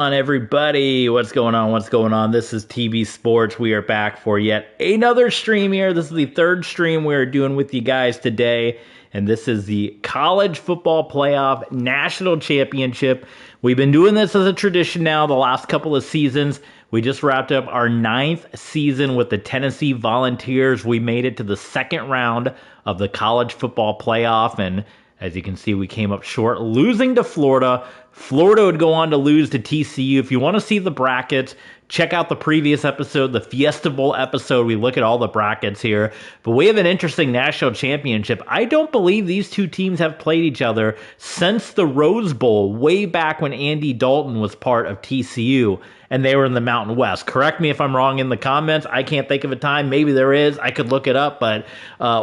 On everybody, what's going on? What's going on? This is TV Sports. We are back for yet another stream here. This is the third stream we are doing with you guys today, and this is the College Football Playoff National Championship. We've been doing this as a tradition now the last couple of seasons. We just wrapped up our 9th season with the Tennessee Volunteers. We made it to the second round of the College Football Playoff, and as you can see, we came up short, losing to Florida. Florida would go on to lose to TCU. If you want to see the brackets, check out the previous episode, the Fiesta Bowl episode. We look at all the brackets here. But we have an interesting national championship. I don't believe these two teams have played each other since the Rose Bowl, way back when Andy Dalton was part of TCU and they were in the Mountain West. Correct me if I'm wrong in the comments. I can't think of a time. Maybe there is. I could look it up. But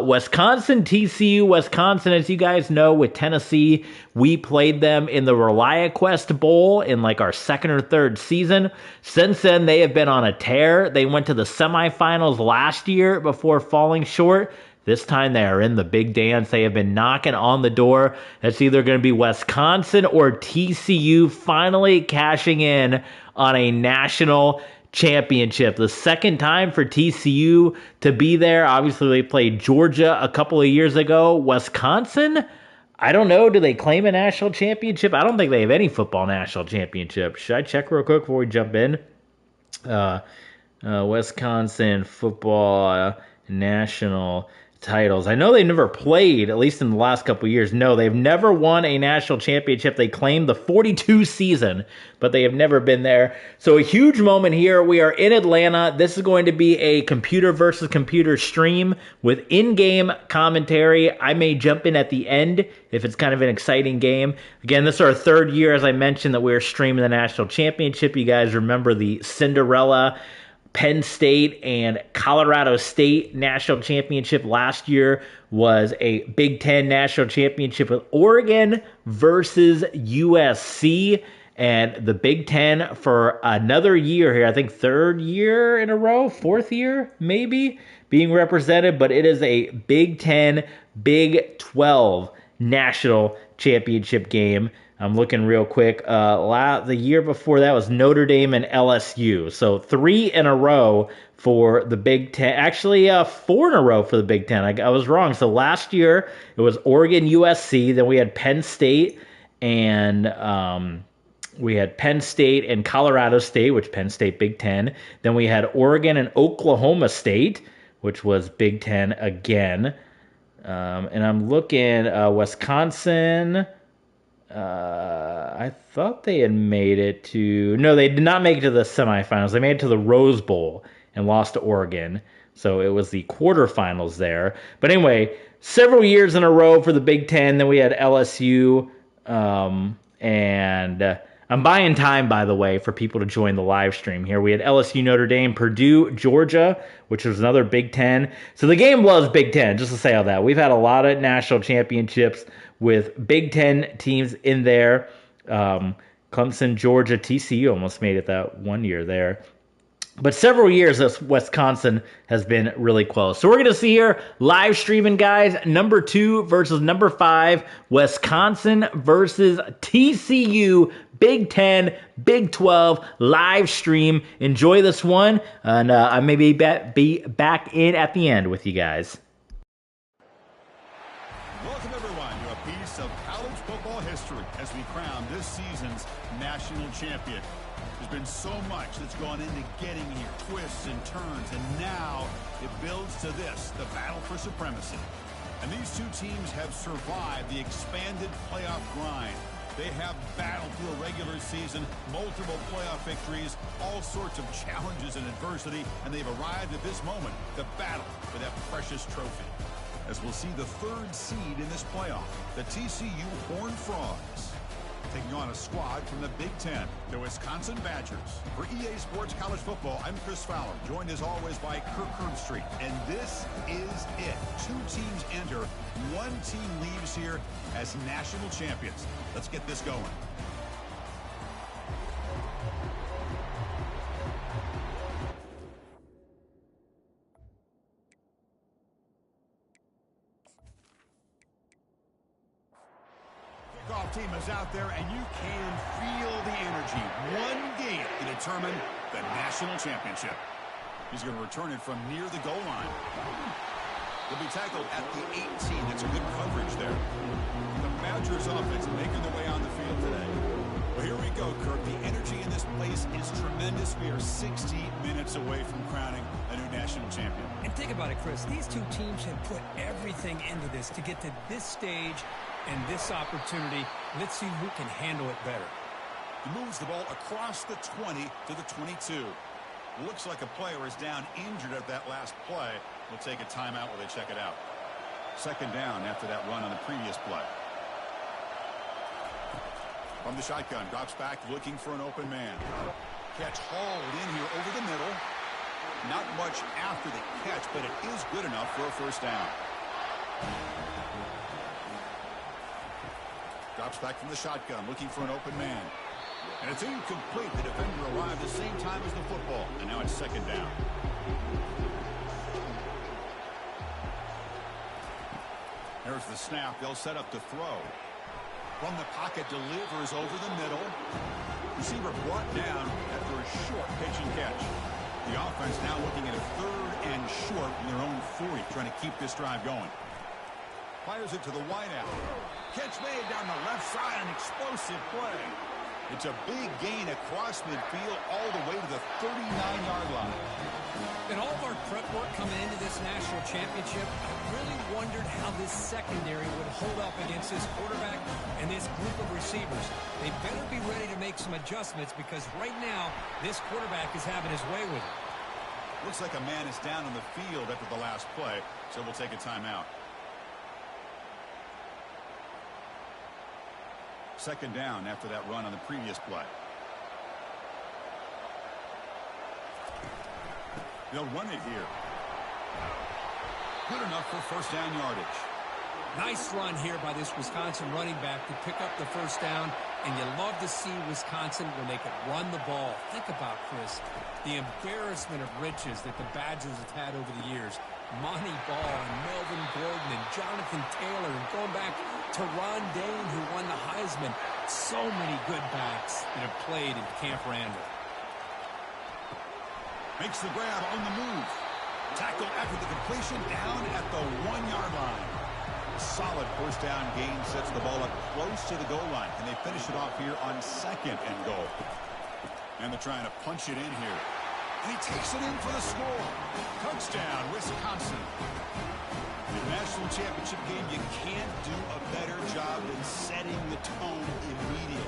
Wisconsin, TCU, Wisconsin, as you guys know, with Tennessee, we played them in the ReliaQuest Bowl in like our second or third season. Since then, they have been on a tear. They went to the semifinals last year before falling short. This time they are in the big dance. They have been knocking on the door. It's either going to be Wisconsin or TCU finally cashing in on a national championship. The second time for TCU to be there. Obviously, they played Georgia a couple of years ago. Wisconsin, I don't know. Do they claim a national championship? I don't think they have any football national championship. Should I check real quick before we jump in? Wisconsin football national titles. I know they never played, at least in the last couple of years. No, they've never won a national championship. They claimed the 42 season, but they have never been there. So a huge moment here. We are in Atlanta. This is going to be a computer versus computer stream with in-game commentary. I may jump in at the end if it's kind of an exciting game. Again, this is our third year, as I mentioned, that we're streaming the national championship. You guys remember the Cinderella Penn State and Colorado State national championship last year was a Big Ten national championship with Oregon versus USC. And the Big Ten for another year here, I think third year in a row, fourth year maybe, being represented. But it is a Big Ten, Big 12 national championship game. I'm looking real quick. The year before that was Notre Dame and LSU. So 3 in a row for the Big Ten. Actually, 4 in a row for the Big Ten. I was wrong. So last year it was Oregon, USC. Then we had Penn State and Colorado State, which Penn State Big Ten. Then we had Oregon and Oklahoma State, which was Big Ten again. And I'm looking Wisconsin. I thought they had made it to... No, they did not make it to the semifinals. They made it to the Rose Bowl and lost to Oregon. So it was the quarterfinals there. But anyway, several years in a row for the Big Ten. Then we had LSU. And I'm buying time, by the way, for people to join the live stream here. We had LSU, Notre Dame, Purdue, Georgia, which was another Big Ten. So the game loves Big Ten, just to say all that. We've had a lot of national championships with Big Ten teams in there. Clemson, Georgia, TCU almost made it that one year there. But several years, this Wisconsin has been really close. So we're going to see here, live streaming, guys, number 2 versus number 5, Wisconsin versus TCU, Big 10, Big 12, live stream. Enjoy this one, and I may be back in at the end with you guys. Welcome, everyone, to a piece of college football history as we crown this season's national champion. There's been so much that's gone into getting here, twists and turns, and now it builds to this, the battle for supremacy. And these two teams have survived the expanded playoff grind. They have battled through a regular season, multiple playoff victories, all sorts of challenges and adversity, and they've arrived at this moment, the battle for that precious trophy. As we'll see the third seed in this playoff, the TCU Horned Frogs, taking on a squad from the Big Ten, the Wisconsin Badgers. For EA Sports College Football, I'm Chris Fowler, joined as always by Kirk Herbstreit. And this is it. 2 teams enter, 1 team leaves here as national champions. Let's get this going. playoff team is out there, and you can feel the energy. One game to determine the national championship. He's going to return it from near the goal line. He'll be tackled at the 18. That's a good coverage there. The Badgers offense making their way on the field today. Well, here we go, Kirk. The energy in this place is tremendous. We are 60 minutes away from crowning a new national champion. And think about it, Chris. These two teams have put everything into this to get to this stage and this opportunity. Let's see who can handle it better. He moves the ball across the 20 to the 22. Looks like a player is down injured at that last play. We'll take a timeout while they check it out. Second down after that run on the previous play. From the shotgun, drops back looking for an open man. Catch hauled in here over the middle. Not much after the catch, but it is good enough for a first down. Drops back from the shotgun, looking for an open man. And it's incomplete. The defender arrived the same time as the football, and now it's second down. There's the snap. They'll set up to throw. From the pocket, delivers over the middle. Receiver brought down after a short pitch and catch. The offense now looking at a third and short in their own 40, trying to keep this drive going. Fires it to the wideout. Catch made down the left side, an explosive play. It's a big gain across midfield all the way to the 39-yard line. In all of our prep work coming into this national championship, I really wondered how this secondary would hold up against this quarterback and this group of receivers. They better be ready to make some adjustments because right now, this quarterback is having his way with it. Looks like a man is down on the field after the last play, so we'll take a timeout. Second down after that run on the previous play. They'll run it here. Good enough for first down yardage. Nice run here by this Wisconsin running back to pick up the first down, and you love to see Wisconsin when they can run the ball. Think about, Chris, the embarrassment of riches that the Badgers have had over the years. Monty Ball and Melvin Gordon and Jonathan Taylor, and going back to Ron Dane, who won the Heisman. So many good backs that have played in Camp Randall. Makes the grab on the move. Tackle after the completion down at the 1-yard line. A solid first down gain sets the ball up close to the goal line. And they finish it off here on second and goal. And they're trying to punch it in here. And he takes it in for the score. Touchdown, Wisconsin. In the national championship game, you can't do a better job than setting the tone immediately.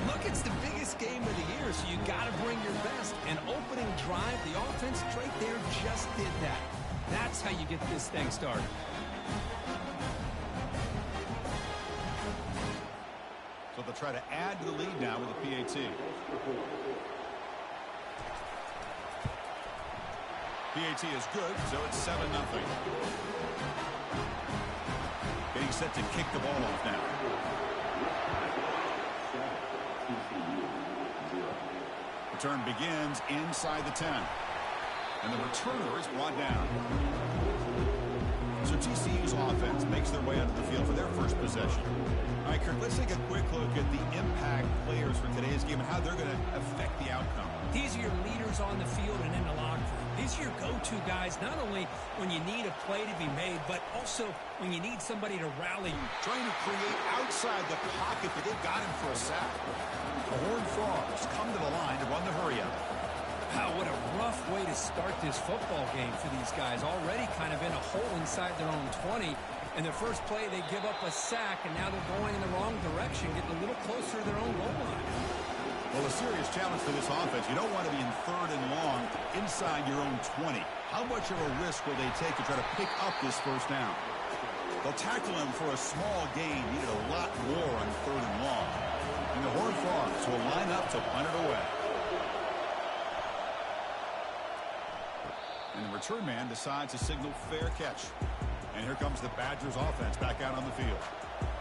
Look, it's the biggest game of the year, so you got to bring your best. An opening drive, the offense right there just did that. That's how you get this thing started. So they'll try to add to the lead now with a PAT. PAT is good, so it's 7-0. Getting set to kick the ball off now. Return begins inside the 10. And the returner is brought down. So TCU's offense makes their way out of the field for their first possession. All right, Kirk, let's take a quick look at the impact players for today's game and how they're going to affect the outcome. These are your leaders on the field and in the locker room. These are your go-to guys, not only when you need a play to be made, but also when you need somebody to rally you. Trying to create outside the pocket, but they've got him for a sack. The Horned Frogs come to the line to run the hurry-up. Wow, what a rough way to start this football game for these guys. Already kind of in a hole inside their own 20. In their first play, they give up a sack, and now they're going in the wrong direction, getting a little closer to their own goal line. Well, a serious challenge for this offense. You don't want to be in third and long inside your own 20. How much of a risk will they take to try to pick up this first down? They'll tackle him for a small gain. Needed a lot more on third and long. And the Horned Frogs will line up to punt it away. And the return man decides to signal fair catch. And here comes the Badgers offense back out on the field.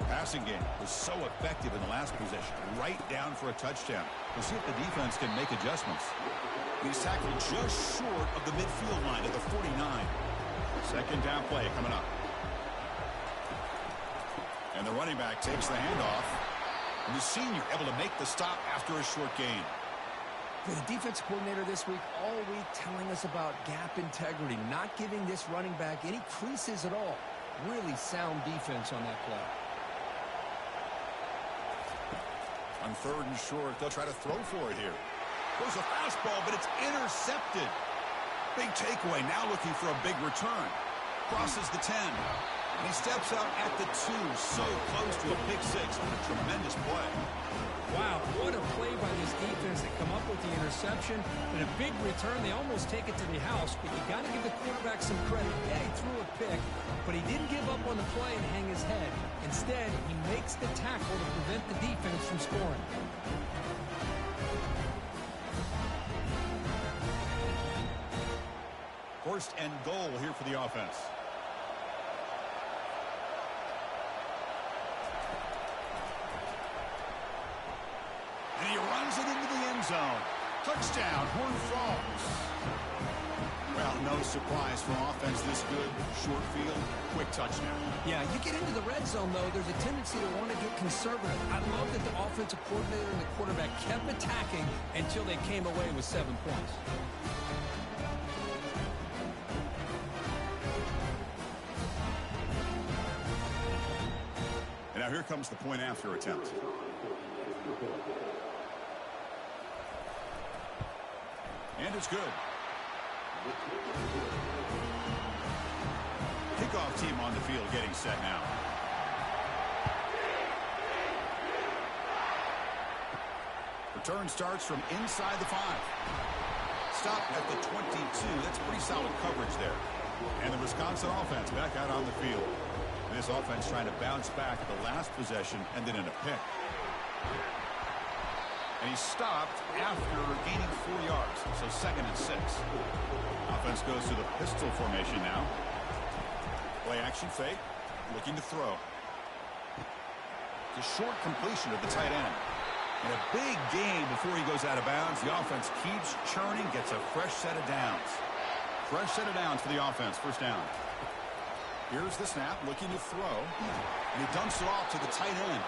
Passing game was so effective in the last possession, right down for a touchdown. We'll see if the defense can make adjustments. He's tackled just short of the midfield line at the 49. Second down play coming up. And the running back takes the handoff. And the senior able to make the stop after a short gain. For the defensive coordinator this week, all week telling us about gap integrity, not giving this running back any creases at all. Really sound defense on that play. On 3rd and short, they'll try to throw for it here. Goes a fastball, but it's intercepted. Big takeaway, now looking for a big return. Crosses the 10. And he steps out at the 2, so close to a pick 6. What a tremendous play. Wow, what a play by this defense to come up with the interception. And a big return, they almost take it to the house, but you got to give the quarterback some credit. Yeah, he threw a pick, but he didn't give up on the play and hang his head. Instead, he makes the tackle to prevent the defense from scoring. First and goal here for the offense. And he runs it into the end zone. Touchdown, Horned Frogs. Well, no surprise for offense this good. Short field, quick touchdown. Yeah, you get into the red zone, though, there's a tendency to want to get conservative. I love that the offensive coordinator and the quarterback kept attacking until they came away with 7 points. And now here comes the point after attempt. And it's good. Kickoff team on the field getting set now. Return starts from inside the 5. Stop at the 22. That's pretty solid coverage there. And the Wisconsin offense back out on the field. And this offense trying to bounce back at the last possession and then in a pick. And he stopped after gaining 4 yards. So 2nd and 6. Offense goes to the pistol formation now. Play action fake. Looking to throw. It's a short completion of the tight end. And a big gain before he goes out of bounds. The offense keeps churning. Gets a fresh set of downs. Fresh set of downs for the offense. First down. Here's the snap. Looking to throw. And he dumps it off to the tight end.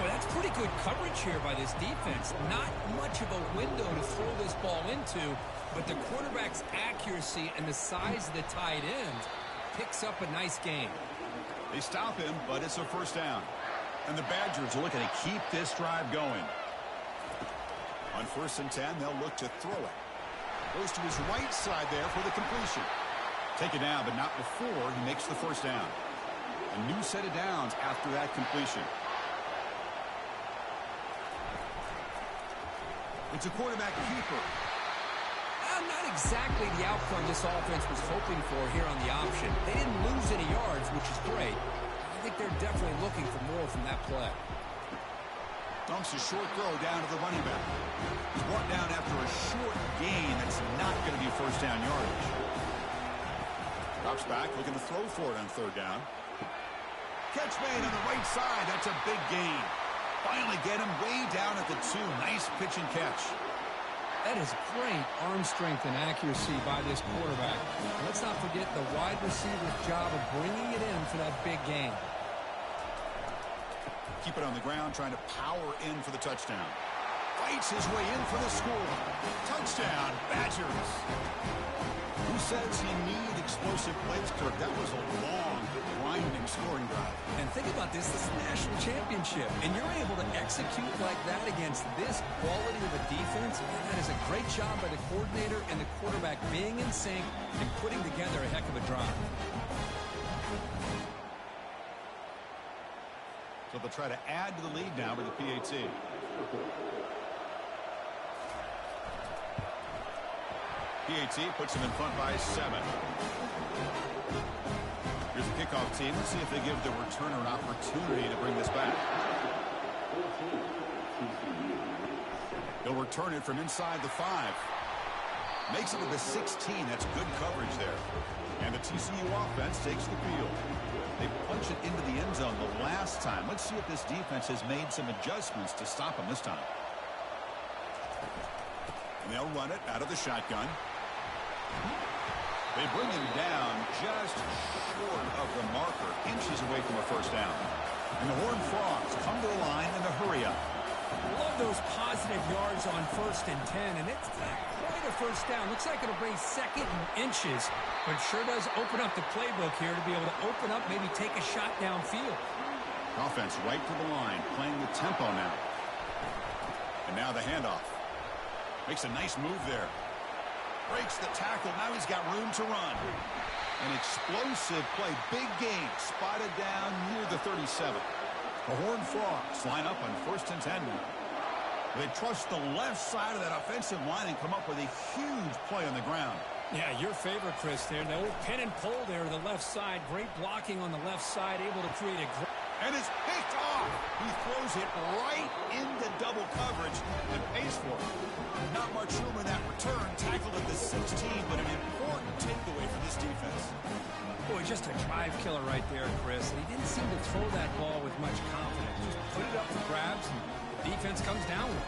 Boy, that's pretty good coverage here by this defense. Not much of a window to throw this ball into, but the quarterback's accuracy and the size of the tight end picks up a nice gain. They stop him, but it's a first down. And the Badgers are looking to keep this drive going. On 1st and 10, they'll look to throw it. Goes to his right side there for the completion. Take it down, but not before he makes the first down. A new set of downs after that completion. It's a quarterback keeper. Not exactly the outcome this offense was hoping for here on the option. They didn't lose any yards, which is great. I think they're definitely looking for more from that play. Dumps a short throw down to the running back. He's brought down after a short gain that's not going to be first down yardage. Drops back, looking to throw for it on 3rd down. Catch made on the right side. That's a big gain. Finally get him way down at the 2. Nice pitch and catch. That is great arm strength and accuracy by this quarterback. And let's not forget the wide receiver's job of bringing it in for that big gain. Keep it on the ground, trying to power in for the touchdown. Fights his way in for the score. Touchdown, Badgers. Who says he needs explosive plays, Kirk? That was a long, grinding scoring drive. And think about this is a national championship. And you're able to execute like that against this quality of a defense. That is a great job by the coordinator and the quarterback being in sync and putting together a heck of a drive. So they'll try to add to the lead now with the PAT. PAT puts them in front by 7. Here's the kickoff team. Let's see if they give the returner an opportunity to bring this back. They'll return it from inside the 5. Makes it to the 16. That's good coverage there. And the TCU offense takes the field. They punch it into the end zone the last time. Let's see if this defense has made some adjustments to stop them this time. And they'll run it out of the shotgun. They bring him down just short of the marker, inches away from a first down. And the Horned Frogs come to the line in a hurry-up. Love those positive yards on 1st and 10, and it's not quite a first down. Looks like it'll bring 2nd and inches, but it sure does open up the playbook here to be able to open up, maybe take a shot downfield. Offense right to the line, playing the tempo now. And now the handoff. Makes a nice move there. Breaks the tackle. Now he's got room to run. An explosive play. Big game. Spotted down near the 37. The Horned Frogs line up on 1st and 10. They trust the left side of that offensive line and come up with a huge play on the ground. Yeah, your favorite, Chris, there. The old pin and pull there to the left side. Great blocking on the left side. Able to create a... And it's picked off. He throws it right into double coverage and pays for it. Not much room in that return. Tackled at the 16, but an important takeaway for this defense. Boy, just a drive killer right there, Chris. And he didn't seem to throw that ball with much confidence. Just put it up for grabs, and the defense comes down with it.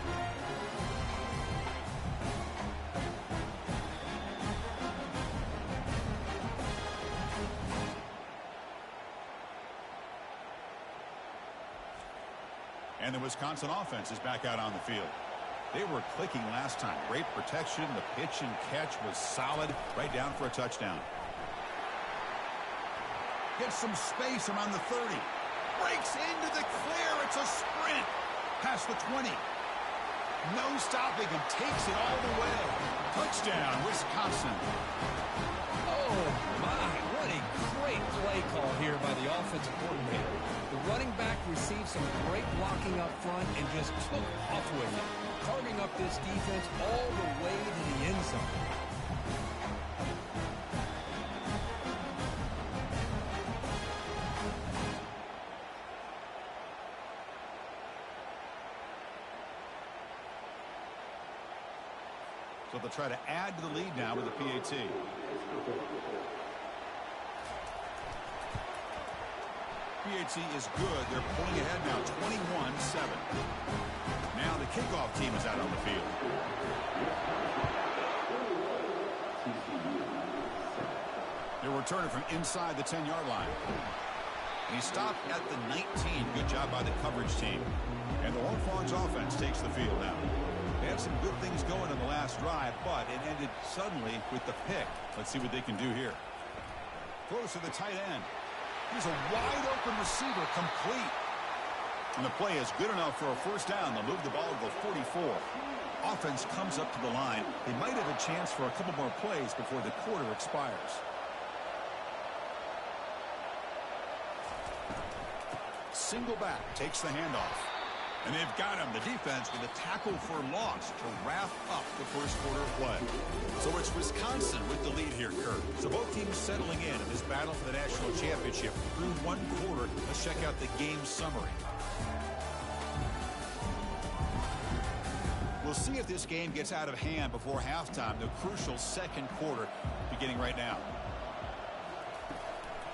And the Wisconsin offense is back out on the field. They were clicking last time. Great protection. The pitch and catch was solid. Right down for a touchdown. Gets some space around the 30. Breaks into the clear. It's a sprint. Past the 20. No stopping him. Takes it all the way. Touchdown, Wisconsin. Oh, my. What a great play call here by the offensive coordinator. The running back received some great blocking up front and just took off with it, carving up this defense all the way to the end zone. So they'll try to add to the lead now with a PAT. PAT is good. They're pulling ahead now, 21-7. Now the kickoff team is out on the field. They're returning from inside the 10-yard line. And he stopped at the 19. Good job by the coverage team. And the Horned Frogs offense takes the field now. They had some good things going in the last drive, but it ended suddenly with the pick. Let's see what they can do here. Throws to the tight end. Here's a wide-open receiver, complete. And the play is good enough for a first down. They'll move the ball to the 44. Offense comes up to the line. They might have a chance for a couple more plays before the quarter expires. Single back takes the handoff. And they've got him, the defense, with a tackle for loss to wrap up the first quarter of play. So it's Wisconsin with the lead here, Kurt. So both teams settling in this battle for the national championship through one quarter. Let's check out the game summary. We'll see if this game gets out of hand before halftime, the crucial second quarter beginning right now.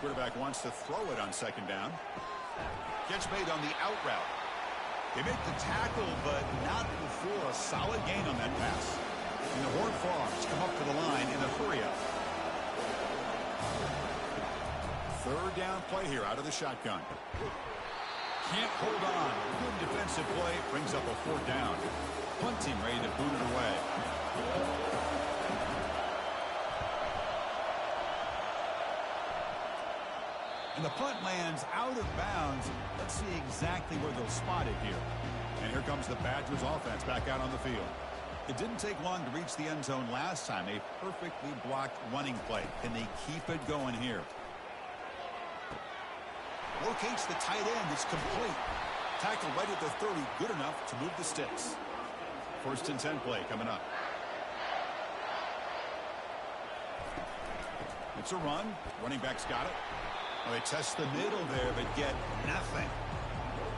Quarterback wants to throw it on second down. Catch made on the out route. They make the tackle, but not before a solid gain on that pass. And the Horned Frogs come up to the line in a hurry-up. Third down play here out of the shotgun. Can't hold on. Good defensive play. Brings up a fourth down. Punt team ready to boot it away. And the punt lands out of bounds. Let's see exactly where they'll spot it here. And here comes the Badgers offense back out on the field. It didn't take long to reach the end zone last time. A perfectly blocked running play. Can they keep it going here? Locates the tight end. It's complete. Tackle right at the 30. Good enough to move the sticks. First and 10 play coming up. It's a run. Running back's got it. Well, they test the middle there, but get nothing.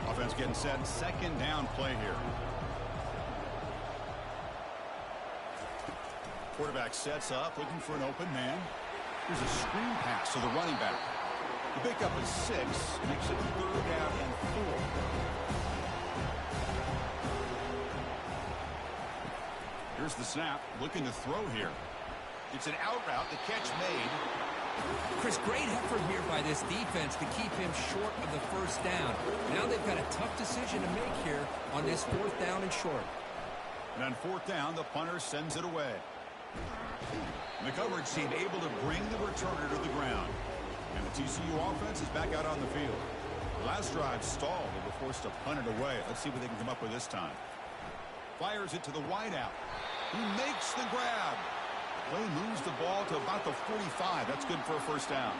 Offense getting set. Second down play here. Quarterback sets up, looking for an open man. Here's a screen pass to the running back. The pickup is 6. Makes it 3rd down and 4. Here's the snap. Looking to throw here. It's an out route. The catch made. Chris, great effort here by this defense to keep him short of the first down. Now they've got a tough decision to make here on this 4th down and short. And on 4th down, the punter sends it away. And the coverage team able to bring the returner to the ground. And the TCU offense is back out on the field. Last drive stalled. They were forced to punt it away. Let's see what they can come up with this time. Fires it to the wideout, who makes the grab. Play moves the ball to about the 45. That's good for a first down.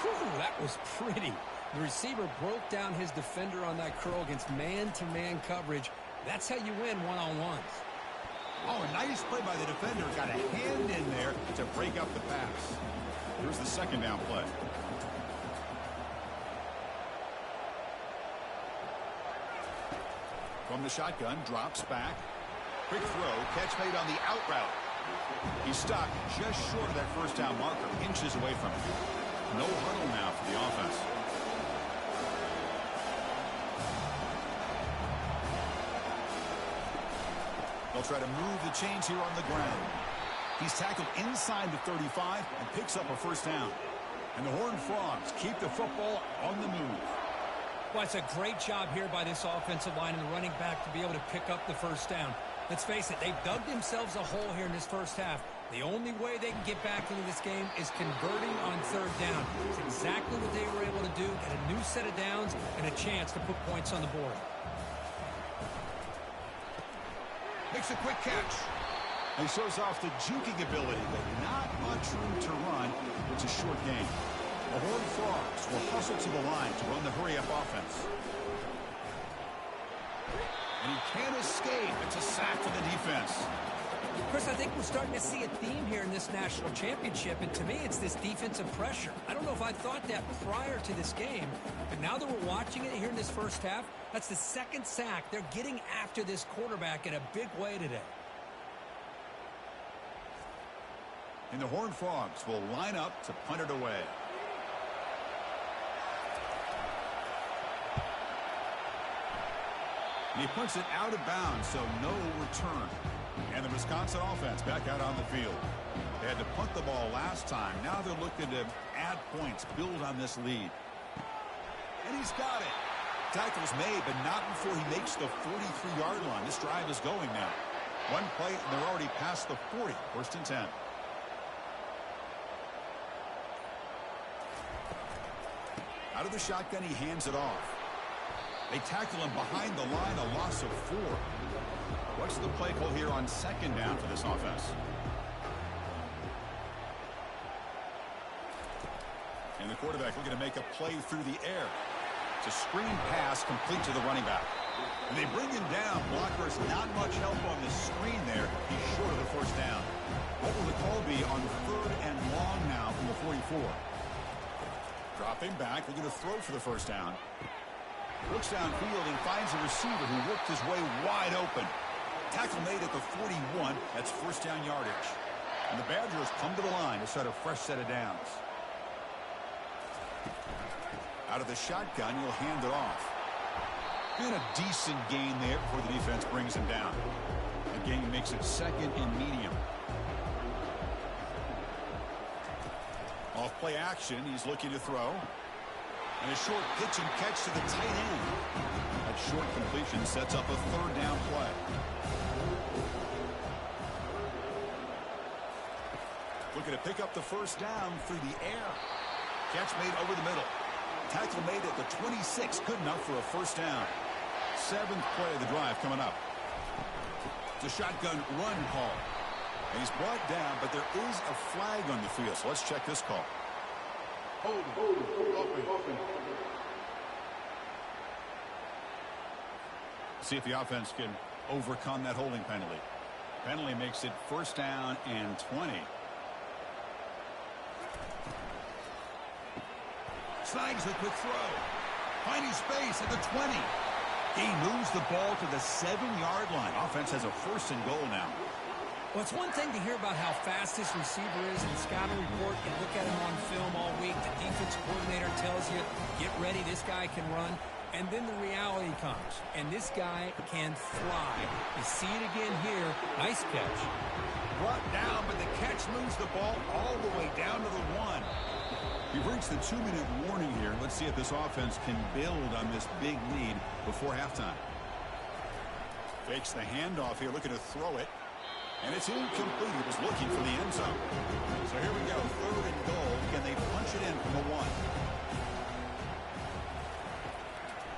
Whew, that was pretty. The receiver broke down his defender on that curl against man-to-man coverage. That's how you win one-on-ones. Oh, a nice play by the defender. Got a hand in there to break up the pass. Here's the 2nd down play. From the shotgun, drops back. Quick throw, catch made on the out route. He's stopped just short of that first down marker, inches away from it. No huddle now for the offense. They'll try to move the chains here on the ground. He's tackled inside the 35 and picks up a first down. And the Horned Frogs keep the football on the move. Well, it's a great job here by this offensive line and the running back to be able to pick up the first down. Let's face it, they've dug themselves a hole here in this first half. The only way they can get back into this game is converting on 3rd down. It's exactly what they were able to do, get a new set of downs and a chance to put points on the board. Makes a quick catch. He shows off the juking ability, but not much room to run. It's a short game. The Horned Frogs will hustle to the line to run the hurry-up offense. And he can't escape. It's a sack for the defense. Chris, I think we're starting to see a theme here in this national championship, and to me, it's this defensive pressure. I don't know if I thought that prior to this game, but now that we're watching it here in this first half, that's the 2nd sack. They're getting after this quarterback in a big way today. And the Horned Frogs will line up to punt it away. And he punts it out of bounds, so no return. And the Wisconsin offense back out on the field. They had to punt the ball last time. Now they're looking to add points, build on this lead. And he's got it. Tackle's made, but not before he makes the 43-yard line. This drive is going now. One play, and they're already past the 40. 1st and 10. Out of the shotgun, he hands it off. They tackle him behind the line, a loss of 4. What's the play call here on 2nd down for this offense? And the quarterback looking to make a play through the air. It's a screen pass complete to the running back. And they bring him down. Blockers not much help on the screen there. He's short of the first down. What will the call be on 3rd and long now from the 44? Dropping back, looking to throw for the first down. Looks downfield and finds a receiver who worked his way wide open. Tackle made at the 41. That's first down yardage. And the Badgers come to the line to set a fresh set of downs. Out of the shotgun, he'll hand it off. Been a decent gain there before the defense brings him down. The gain makes it 2nd and medium. Off play action, he's looking to throw. And a short pitch and catch to the tight end. That short completion sets up a 3rd down play. Looking to pick up the first down through the air. Catch made over the middle. Tackle made at the 26. Good enough for a first down. 7th play of the drive coming up. It's a shotgun run call. And he's brought down, but there is a flag on the field. So let's check this call. Open. See if the offense can overcome that holding penalty. Penalty makes it first down and 20. Snags the quick throw. Finding space at the 20. He moves the ball to the 7-yard line. Offense has a 1st and goal now. Well, it's one thing to hear about how fast this receiver is in the scouting report. You look at him on film all week. The defense coordinator tells you, get ready, this guy can run. And then the reality comes. And this guy can fly. You see it again here. Nice catch. brought down, but the catch moves the ball all the way down to the 1. We've reached the 2-minute warning here. Let's see if this offense can build on this big lead before halftime. Fakes the handoff here, looking to throw it. And it's incomplete. He was looking for the end zone. So here we go, 3rd and goal. Can they punch it in from the 1?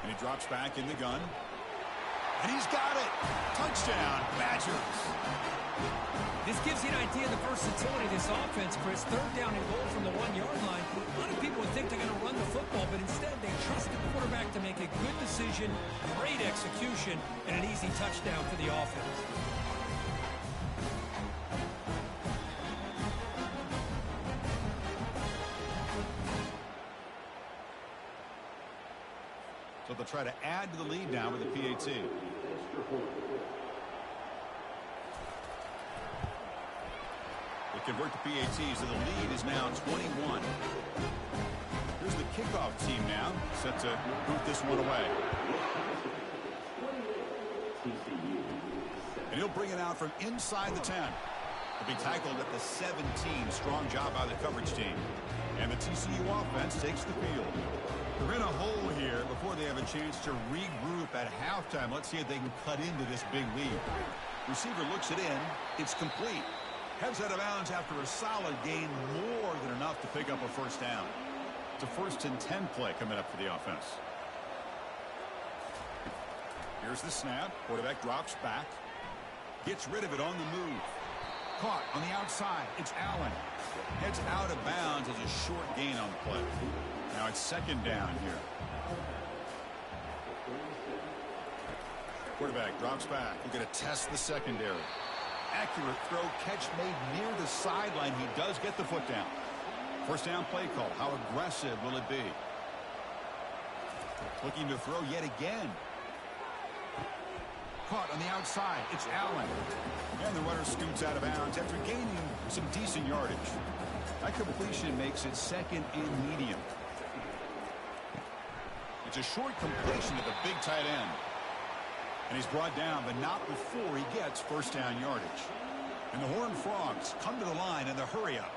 And he drops back in the gun. And he's got it. Touchdown, Badgers. This gives you an idea of the versatility of this offense, Chris. 3rd down and goal from the 1-yard line. A lot of people would think they're going to run the football, but instead they trust the quarterback to make a good decision, great execution, and an easy touchdown for the offense. So they'll try to add to the lead now with the PAT. They convert the PAT, so the lead is now 21. Here's the kickoff team now, set to boot this one away. And he'll bring it out from inside the 10. He'll be tackled at the 17. Strong job by the coverage team. And the TCU offense takes the field. They're in a hole here before they have a chance to regroup at halftime. Let's see if they can cut into this big lead. Receiver looks it in. It's complete. Heads out of bounds after a solid gain, more than enough to pick up a 1st down. It's a 1st and 10 play coming up for the offense. Here's the snap. Quarterback drops back. Gets rid of it on the move. Caught on the outside. It's Allen. Heads out of bounds as a short gain on the play. Now it's 2nd down here. Quarterback drops back. We're going to test the secondary. Accurate throw, catch made near the sideline. He does get the foot down. 1st down play call. How aggressive will it be? Looking to throw yet again. Caught on the outside. It's Allen. And the runner scoots out of bounds after gaining some decent yardage. That completion makes it 2nd and medium. It's a short completion to the big tight end. And he's brought down, but not before he gets 1st down yardage. And the Horned Frogs come to the line in the hurry-up.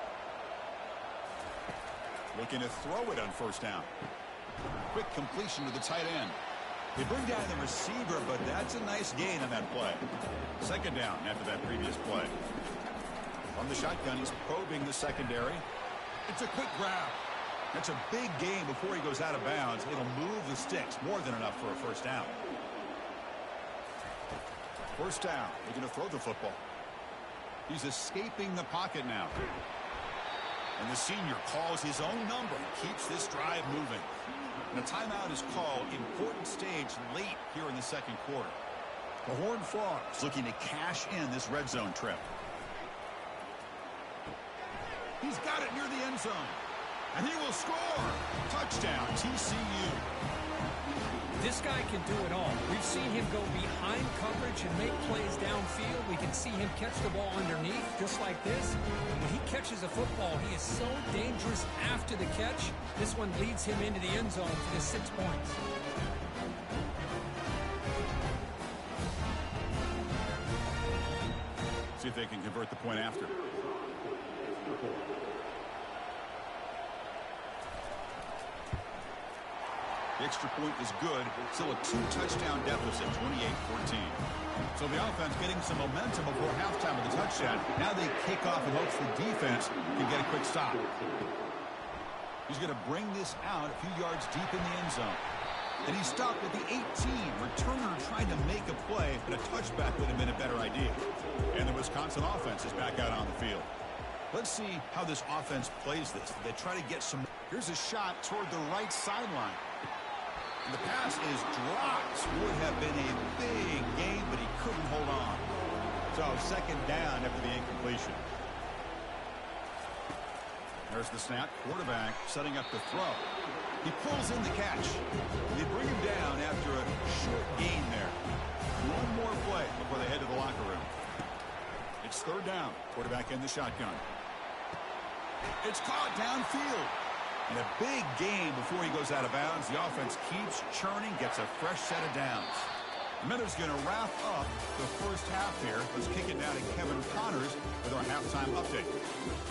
Looking to throw it on 1st down. Quick completion to the tight end. They bring down the receiver, but that's a nice gain on that play. 2nd down after that previous play. From the shotgun, he's probing the secondary. It's a quick grab. That's a big gain before he goes out of bounds. It'll move the sticks, more than enough for a 1st down. 1st down. They're going to throw the football. He's escaping the pocket now. And the senior calls his own number. Keeps this drive moving. And a timeout is called. Important stage late here in the 2nd quarter. The Horned Frogs looking to cash in this red zone trip. He's got it near the end zone. And he will score. Touchdown, TCU. This guy can do it all. We've seen him go behind coverage and make plays downfield. We can see him catch the ball underneath, just like this. When he catches a football, he is so dangerous after the catch. This one leads him into the end zone for the 6 points. See if they can convert the point after. The extra point is good. Still a 2-touchdown deficit, 28-14. So the offense getting some momentum before halftime with a touchdown. Now they kick off in hopes the defense can get a quick stop. He's going to bring this out a few yards deep in the end zone. And he stopped at the 18. Returner trying to make a play, but a touchback would have been a better idea. And the Wisconsin offense is back out on the field. Let's see how this offense plays this. They try to get some. Here's a shot toward the right sideline. And the pass is dropped. Would have been a big game, but he couldn't hold on. So 2nd down after the incompletion. There's the snap. Quarterback setting up the throw. He pulls in the catch. They bring him down after a short gain there. One more play before they head to the locker room. It's 3rd down. Quarterback in the shotgun. It's caught downfield. And a big gain before he goes out of bounds. The offense keeps churning, gets a fresh set of downs. The Miller's going to wrap up the first half here. Let's kick it down to Kevin Connors with our halftime update.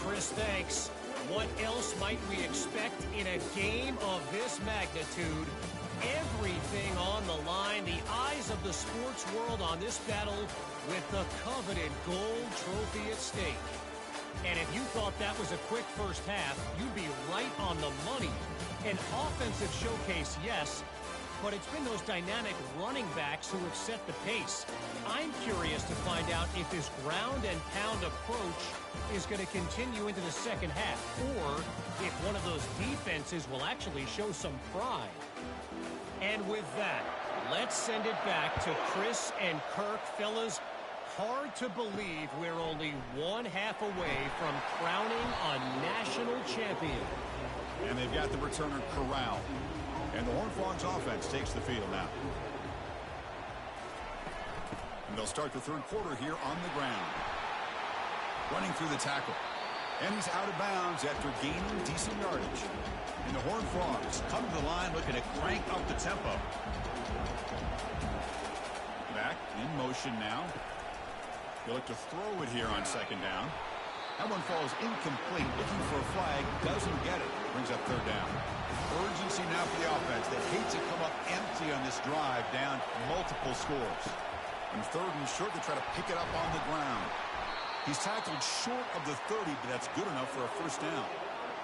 Chris, thanks. What else might we expect in a game of this magnitude? Everything on the line, the eyes of the sports world on this battle with the coveted gold trophy at stake. And if you thought that was a quick first half, you'd be right on the money. An offensive showcase, yes, but it's been those dynamic running backs who have set the pace. I'm curious to find out if this ground and pound approach is going to continue into the second half, or if one of those defenses will actually show some pride. And with that, let's send it back to Chris and Kirk. Fellas, hard to believe we're only one half away from crowning a national champion. And they've got the returner corralled. And the Horned Frogs offense takes the field now. And they'll start the third quarter here on the ground. Running through the tackle. And he's out of bounds after gaining decent yardage. And the Horned Frogs come to the line looking to crank up the tempo. Back in motion now. They look to throw it here on second down. That one falls incomplete. Looking for a flag. Doesn't get it. Brings up third down. Urgency now for the offense. They hate to come up empty on this drive, down multiple scores. And third and short, they try to pick it up on the ground. He's tackled short of the 30, but that's good enough for a first down.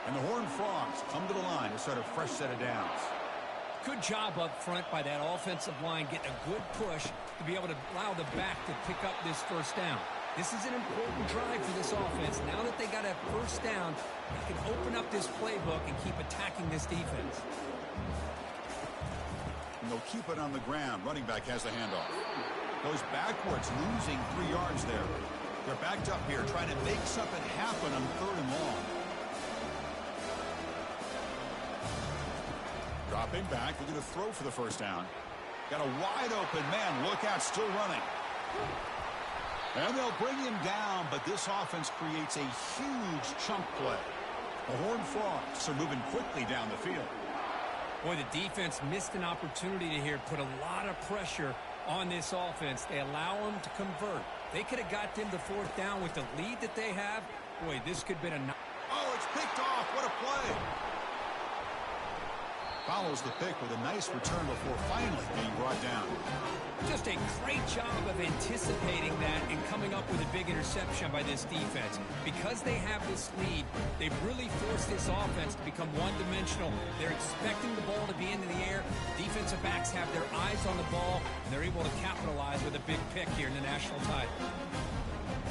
And the Horned Frogs come to the line to start a fresh set of downs. Good job up front by that offensive line, getting a good push to be able to allow the back to pick up this first down. This is an important drive for this offense. Now that they got a first down, they can open up this playbook and keep attacking this defense. And they'll keep it on the ground. Running back has the handoff. Goes backwards, losing 3 yards there. They're backed up here, trying to make something happen on third and long. Dropping back, they're going to throw for the first down. Got a wide open man. Look out, still running. And they'll bring him down, but this offense creates a huge chunk play. The Horned Frogs are moving quickly down the field. Boy, the defense missed an opportunity to here, put a lot of pressure on this offense. They allow them to convert. They could have got them to fourth down with the lead that they have. Boy, this could have been a... Oh, it's picked off. What a play. Follows the pick with a nice return before finally being brought down. Just a great job of anticipating that and coming up with a big interception by this defense. Because they have this lead, they've really forced this offense to become one-dimensional. They're expecting the ball to be into the air. Defensive backs have their eyes on the ball, and they're able to capitalize with a big pick here in the national title.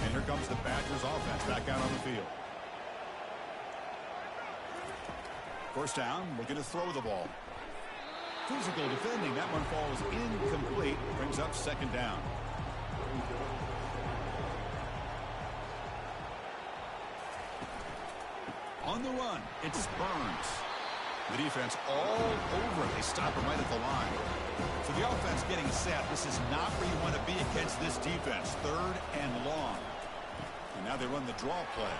And here comes the Badgers offense back out on the field. First down, looking to throw the ball. Physical defending. That one falls incomplete. Brings up second down. On the run, it's Burns. The defense all over it. They stop him right at the line. So the offense getting set. This is not where you want to be against this defense. Third and long. And now they run the draw play.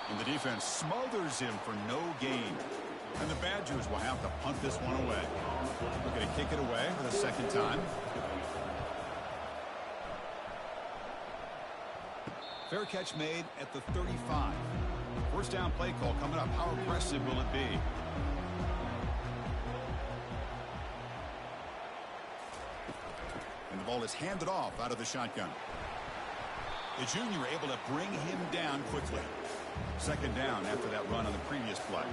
And the defense smothers him for no gain. And the Badgers will have to punt this one away. We're going to kick it away for the second time. Fair catch made at the 35. First down play call coming up. How aggressive will it be? And the ball is handed off out of the shotgun. The junior able to bring him down quickly. Second down after that run on the previous play.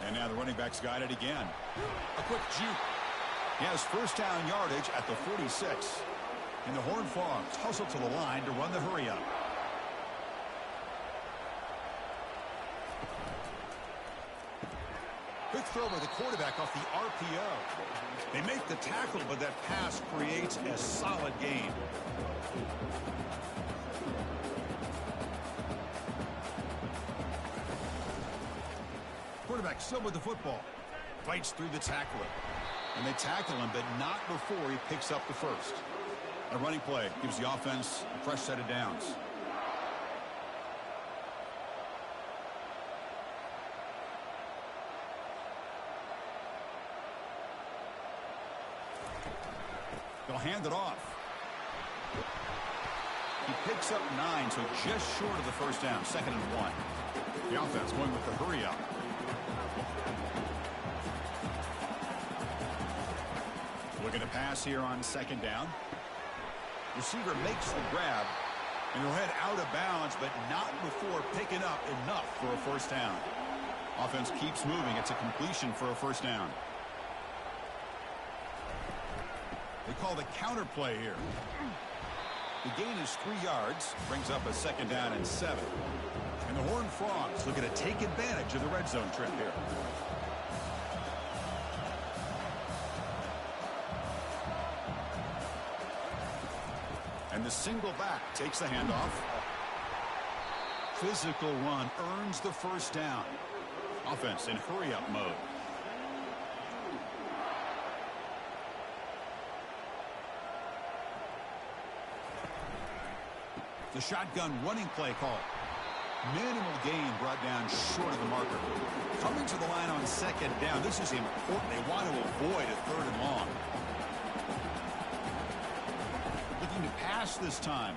And now the running back's got it again. A quick juke. He has first down yardage at the 46. And the Horned Frogs hustle to the line to run the hurry up. Quick throw by the quarterback off the RPO. They make the tackle, but that pass creates a solid gain. Quarterback still with the football. Fights through the tackler. And they tackle him, but not before he picks up the first. A running play gives the offense a fresh set of downs. They'll hand it off. He picks up 9, so just short of the first down. 2nd and 1. The offense going with the hurry up. Looking to pass here on 2nd down. Receiver makes the grab, and he'll head out of bounds, but not before picking up enough for a first down. Offense keeps moving. It's a completion for a first down. They call the counter play here. The gain is 3 yards, brings up a 2nd down and 7. And the Horned Frogs looking to take advantage of the red zone trip here. And the single back takes the handoff. Physical run earns the first down. Offense in hurry-up mode. The shotgun running play call. Minimal gain brought down short of the marker. Coming to the line on 2nd down. This is important. They want to avoid a 3rd and long. Looking to pass this time.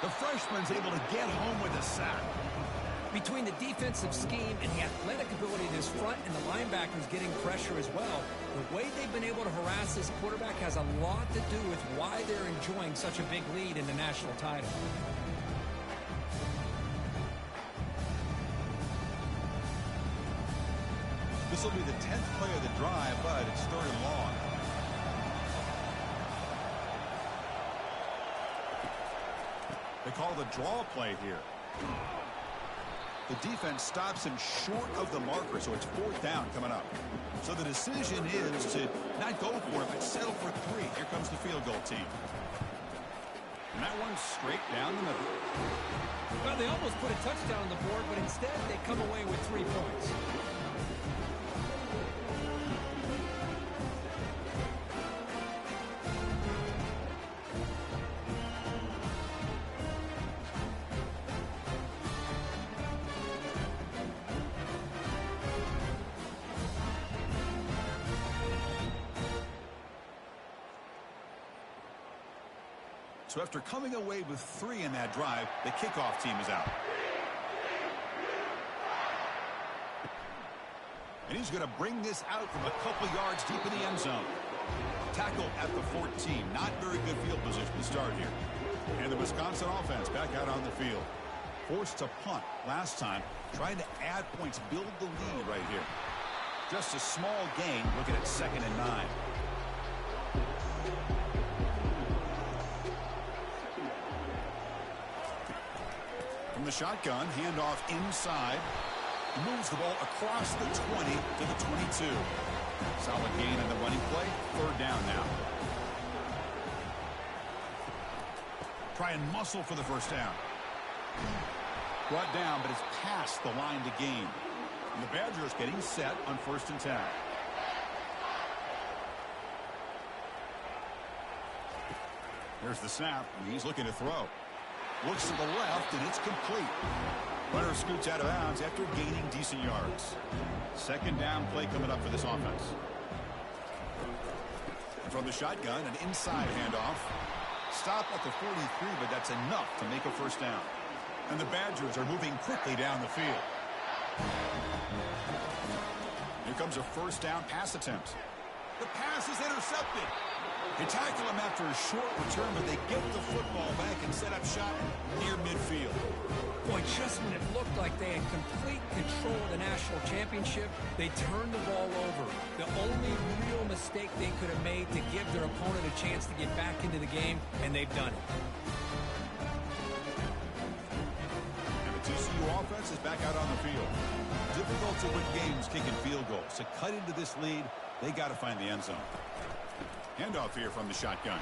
The freshman's able to get home with a sack. Between the defensive scheme and the athletic ability of this front and the linebackers getting pressure as well, the way they've been able to harass this quarterback has a lot to do with why they're enjoying such a big lead in the national title. This will be the 10th play of the drive, but it's 3rd and long. They call the draw play here. The defense stops him short of the marker, so it's 4th down coming up. So the decision is to not go for it, but settle for 3. Here comes the field goal team. And that one's straight down the middle. Well, they almost put a touchdown on the board, but instead they come away with 3 points. So after coming away with 3 in that drive, the kickoff team is out. And he's going to bring this out from a couple yards deep in the end zone. Tackle at the 14. Not very good field position to start here. And the Wisconsin offense back out on the field. Forced to punt last time, trying to add points, build the lead right here. Just a small gain, looking at 2nd and 9. From the shotgun, handoff inside. Moves the ball across the 20 to the 22. Solid gain in the running play. 3rd down now. Try and muscle for the first down. Brought down, but it's past the line to gain. And the Badgers getting set on 1st and 10. There's the snap, and he's looking to throw. Looks to the left, and it's complete. Runner scoots out of bounds after gaining decent yards. 2nd down play coming up for this offense. And from the shotgun, an inside handoff. Stop at the 43, but that's enough to make a first down. And the Badgers are moving quickly down the field. Here comes a first down pass attempt. The pass is intercepted. They tackle him after a short return, but they get the football back and set up shop near midfield. Boy, just when it looked like they had complete control of the national championship, they turned the ball over. The only real mistake they could have made to give their opponent a chance to get back into the game, and they've done it. And the TCU offense is back out on the field. Difficult to win games kicking field goals. To cut into this lead, they got to find the end zone. Handoff here from the shotgun.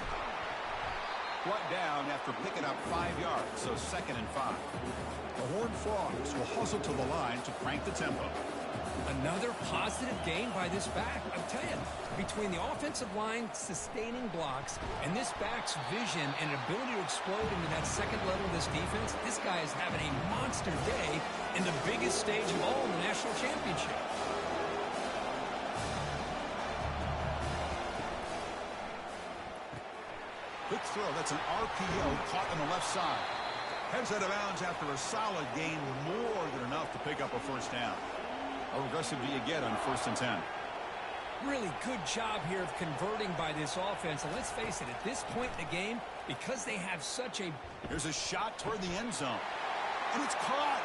Brought down after picking up 5 yards, so 2nd and 5. The Horned Frogs will hustle to the line to crank the tempo. Another positive gain by this back. I'm telling you, between the offensive line sustaining blocks and this back's vision and ability to explode into that 2nd level of this defense, this guy is having a monster day in the biggest stage of all in the national championship. Quick throw. That's an RPO caught on the left side. Heads out of bounds after a solid gain, more than enough to pick up a first down. How aggressive do you get on 1st and 10? Really good job here of converting by this offense. And let's face it, at this point in the game, because they have such a... Here's a shot toward the end zone. And it's caught.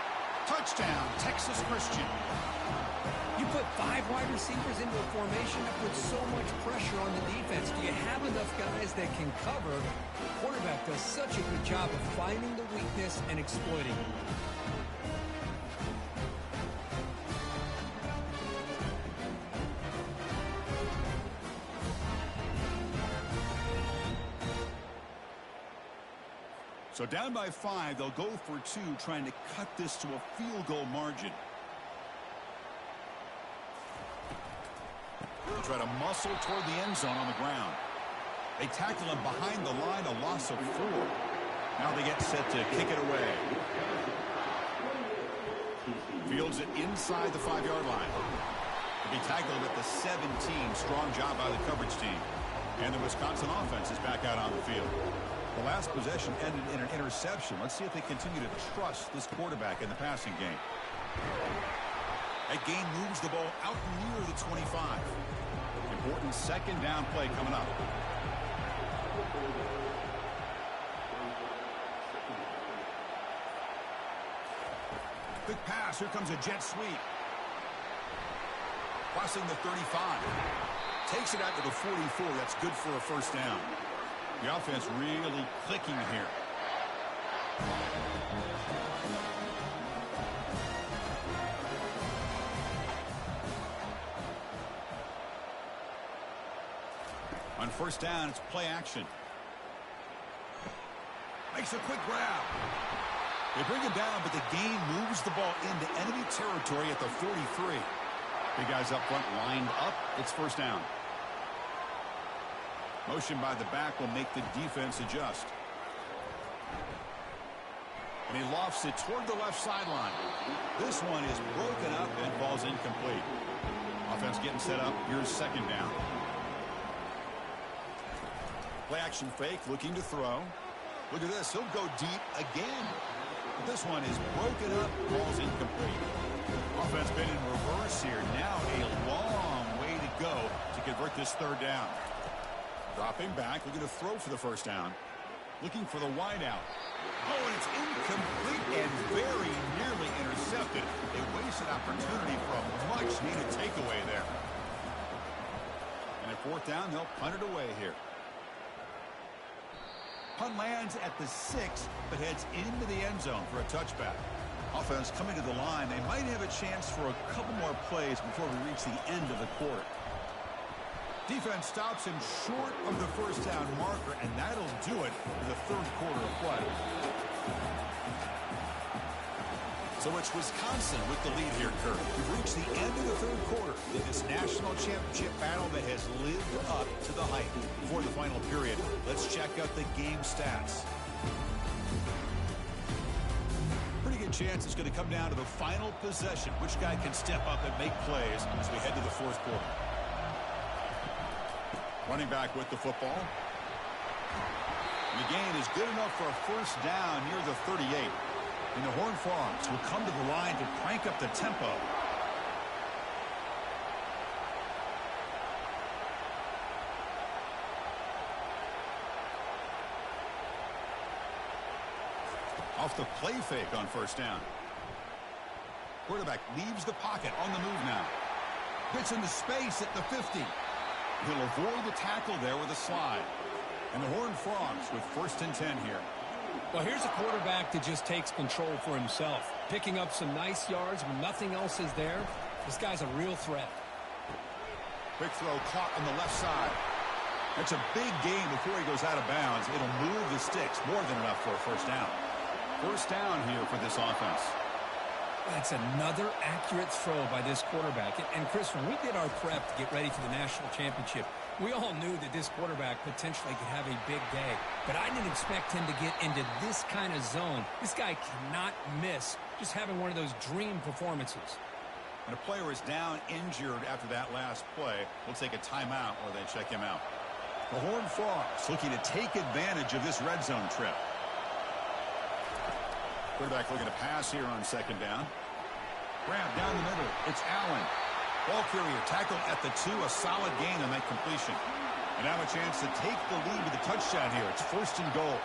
Touchdown, Texas Christian. You put 5 wide receivers into a formation that puts so much pressure on the defense. Do you have enough guys that can cover? The quarterback does such a good job of finding the weakness and exploiting it. So down by 5, they'll go for 2, trying to cut this to a field goal margin. They try to muscle toward the end zone on the ground. They tackle him behind the line, a loss of 4. Now they get set to kick it away. Fields it inside the 5-yard line. They tackled at the 17. Strong job by the coverage team. And the Wisconsin offense is back out on the field. The last possession ended in an interception. Let's see if they continue to trust this quarterback in the passing game. That game moves the ball out near the 25. Important 2nd down play coming up. Quick pass. Here comes a jet sweep. Crossing the 35. Takes it out to the 44. That's good for a first down. The offense really clicking here. On 1st down, it's play action. Makes a quick grab. They bring him down, but the gain moves the ball into enemy territory at the 43. Big guys up front lined up. It's 1st down. Motion by the back will make the defense adjust. And he lofts it toward the left sideline. This one is broken up and falls incomplete. Offense getting set up. Here's 2nd down. Play action fake, looking to throw. Look at this. He'll go deep again. But this one is broken up, falls incomplete. Offense been in reverse here. Now a long way to go to convert this 3rd down. Dropping back, looking to throw for the 1st down. Looking for the wideout. Oh, and it's incomplete and very nearly intercepted. A wasted opportunity for a much-needed takeaway there. And at 4th down, they'll punt it away here. Punt lands at the 6, but heads into the end zone for a touchback. Offense coming to the line. They might have a chance for a couple more plays before we reach the end of the quarter. Defense stops him short of the 1st down marker, and that'll do it for the 3rd quarter of play. So it's Wisconsin with the lead here, Kurt. We've reached the end of the 3rd quarter in this national championship battle that has lived up to the hype. Before the final period, let's check out the game stats. Pretty good chance it's going to come down to the final possession. Which guy can step up and make plays as we head to the 4th quarter. Running back with the football. And the gain is good enough for a 1st down near the 38. And the Horned Frogs will come to the line to crank up the tempo. Off the play fake on 1st down. Quarterback leaves the pocket on the move now. Gets into space at the 50. He'll avoid the tackle there with a slide. And the Horned Frogs with 1st and 10 here. Well, here's a quarterback that just takes control for himself. Picking up some nice yards when nothing else is there. This guy's a real threat. Quick throw caught on the left side. That's a big gain before he goes out of bounds. It'll move the sticks more than enough for a 1st down. 1st down here for this offense. That's another accurate throw by this quarterback. And Chris, when we did our prep to get ready for the national championship, we all knew that this quarterback potentially could have a big day. But I didn't expect him to get into this kind of zone. This guy cannot miss just having one of those dream performances. And a player is down injured after that last play. We'll take a timeout or they check him out. The Horned Frogs looking to take advantage of this red zone trip. Quarterback looking to pass here on second down. Grab down the middle. It's Allen. Ball carrier tackled at the 2. A solid gain on that completion. And now a chance to take the lead with a touchdown here. It's first and goal.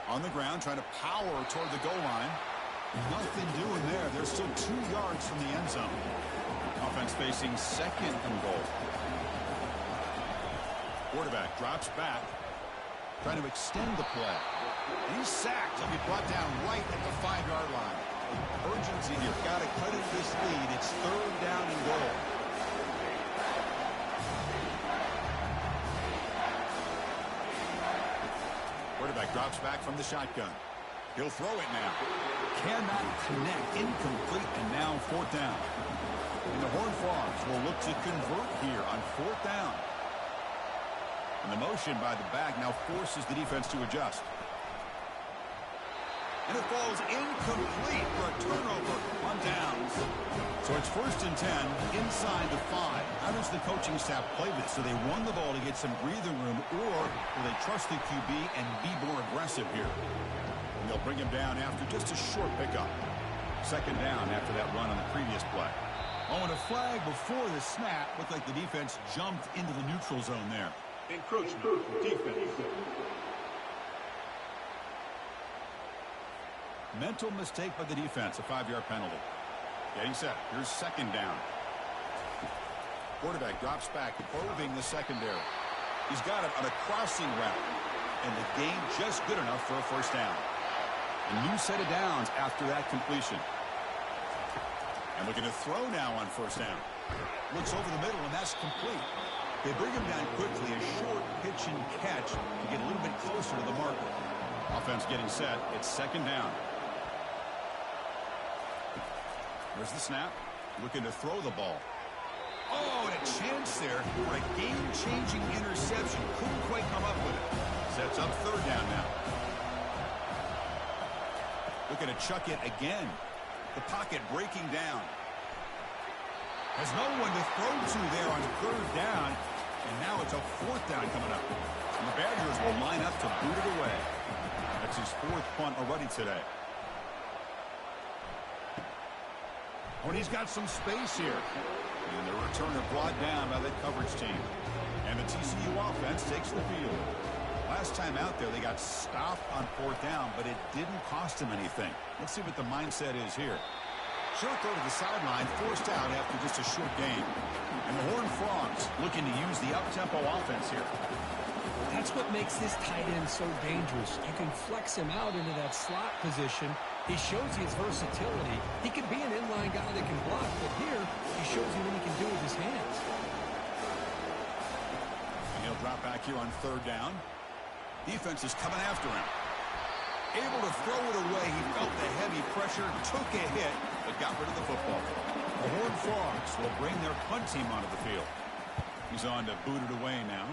On the ground, trying to power toward the goal line. Nothing doing there. They're still 2 yards from the end zone. Offense facing second and goal. Quarterback drops back, trying to extend the play. And he's sacked. He'll be brought down right at the 5-yard line. Urgency here. Got to cut into this lead. It's third down and goal. Quarterback drops back from the shotgun. He'll throw it now. Cannot connect. Incomplete. And now fourth down. And the Horned Frogs will look to convert here on fourth down. And the motion by the back now forces the defense to adjust. And it falls incomplete for a turnover on downs. So it's first and 10 inside the 5. How does the coaching staff play this? Do they run the ball to get some breathing room, or will they trust the QB and be more aggressive here? And they'll bring him down after just a short pickup. Second down after that run on the previous play. Oh, and a flag before the snap. Looked like the defense jumped into the neutral zone there. Encroachment. Defense. Mental mistake by the defense, a 5-yard penalty. Getting set. Here's second down. Quarterback drops back, probing the secondary. He's got it on a crossing route. And the gain just good enough for a first down. A new set of downs after that completion. And looking to throw now on first down. Looks over the middle, and that's complete. They bring him down quickly, a short pitch and catch to get a little bit closer to the marker. Offense getting set. It's second down. There's the snap. Looking to throw the ball. Oh, and a chance there for a game-changing interception. Couldn't quite come up with it. Sets up third down now. Looking to chuck it again. The pocket breaking down. Has no one to throw to there on third down. And now it's a fourth down coming up. And the Badgers will line up to boot it away. That's his fourth punt already today. Oh, and he's got some space here. And the returner brought down by that coverage team. And the TCU offense takes the field. Last time out there, they got stopped on fourth down, but it didn't cost them anything. Let's see what the mindset is here. Short throw to the sideline, forced out after just a short gain. And the Horned Frogs looking to use the up-tempo offense here. That's what makes this tight end so dangerous. You can flex him out into that slot position. He shows you his versatility. He can be an inline guy that can block, but here he shows you what he can do with his hands. And he'll drop back here on third down. Defense is coming after him. Able to throw it away. He felt the heavy pressure, took a hit, but got rid of the football. The Horned Frogs will bring their punt team onto the field. He's on to boot it away now.